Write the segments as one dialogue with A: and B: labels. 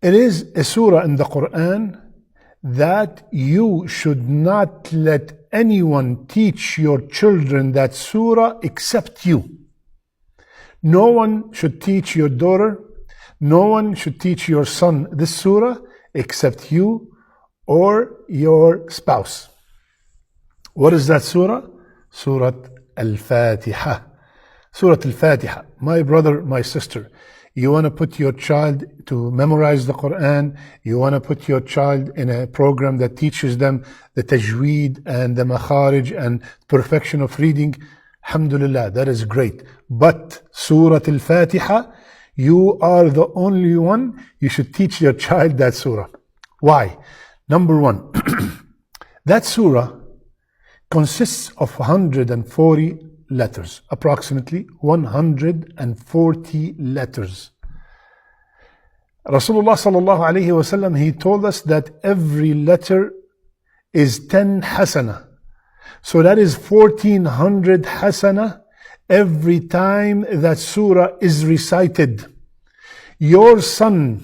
A: It is a surah in the Quran that you should not let anyone teach your children that surah except you. No one should teach your daughter, no one should teach your son this surah except you or your spouse. What is that surah? Surah Al-Fatiha. Surah Al-Fatiha. My brother, my sister, you want to put your child to memorize the Quran, you want to put your child in a program that teaches them the tajweed and the makharij and perfection of reading, alhamdulillah, that is great. But Surah Al-Fatiha, you are the only one you should teach your child that surah. Why? Number one, that surah consists of 140 letters, approximately 140 letters. Rasulullah sallallahu alayhi wasallam, he told us that every letter is 10 hasana. So that is 1400 hasana every time that surah is recited. Your son,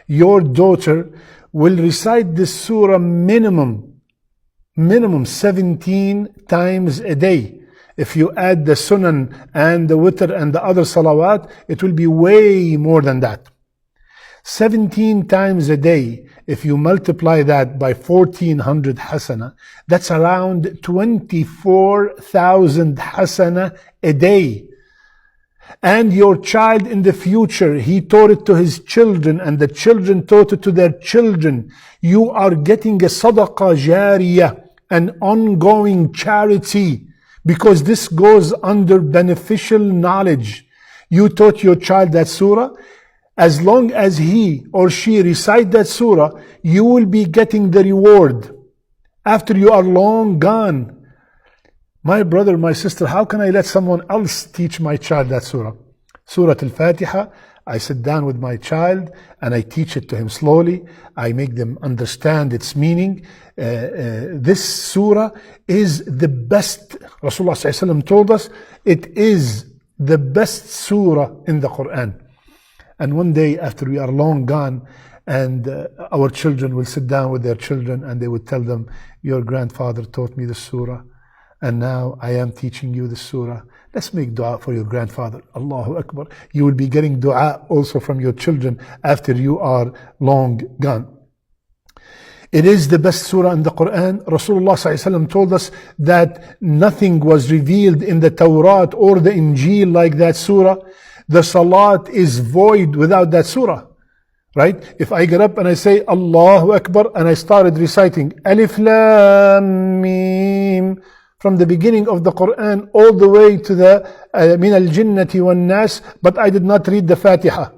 A: your daughter will recite this surah minimum 17 times a day. If you add the sunan and the witr and the other salawat, it will be way more than that. 17 times a day, if you multiply that by 1400 hasana, that's around 24,000 hasana a day. And your child in the future, he taught it to his children, and the children taught it to their children. You are getting a sadaqah jariyah, an ongoing charity, because this goes under beneficial knowledge. You taught your child that surah. As long as he or she recite that surah, you will be getting the reward after you are long gone. My brother, my sister, how can I let someone else teach my child that surah? Surah Al-Fatiha, I sit down with my child and I teach it to him slowly. I make them understand its meaning. This surah is the best. Rasulullah ﷺ told us it is the best surah in the Quran. And one day after we are long gone, and our children will sit down with their children and they would tell them, your grandfather taught me the surah, and now I am teaching you the surah. Let's make dua for your grandfather. Allahu Akbar. You will be getting dua also from your children after you are long gone. It is the best surah in the Quran. Rasulullah ﷺ told us that nothing was revealed in the Torah or the Injil like that surah. The salat is void without that surah. Right? If I get up and I say Allahu Akbar and I started reciting Alif Lam Mim from the beginning of the Quran all the way to the Min al-Jinnati wan-Nas, but I did not read the Fatiha.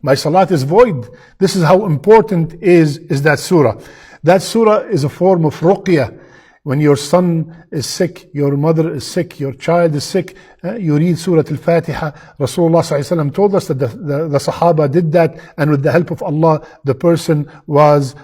A: My salat is void. This is how important is that surah. That surah is a form of ruqyah. When your son is sick, your mother is sick, your child is sick, you read Surah Al-Fatiha. Rasulullah ﷺ told us that the Sahaba did that, and with the help of Allah, the person was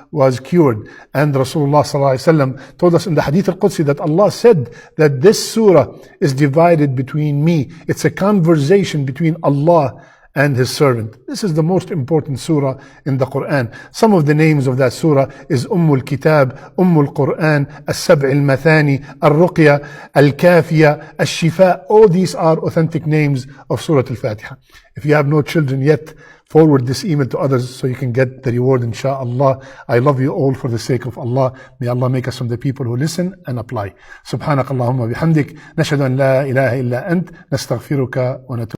A: cured. And Rasulullah ﷺ told us in the Hadith Al-Qudsi that Allah said that this surah is divided between me. It's a conversation between Allah and his servant. This is the most important surah in the Quran. Some of the names of that surah is Ummul Kitab, Ummul Quran, As-Sab' al-Mathani, Al-Ruqya, Al-Kafiya, Al-Shifa. All these are authentic names of Surah Al-Fatiha. If you have no children yet, forward this email to others so you can get the reward, inshaAllah. I love you all for the sake of Allah. May Allah make us from the people who listen and apply. Subhanakallahumma bihamdik. Nashhadu an la ilaha illa ant. Nastaghfiruka wa natubu.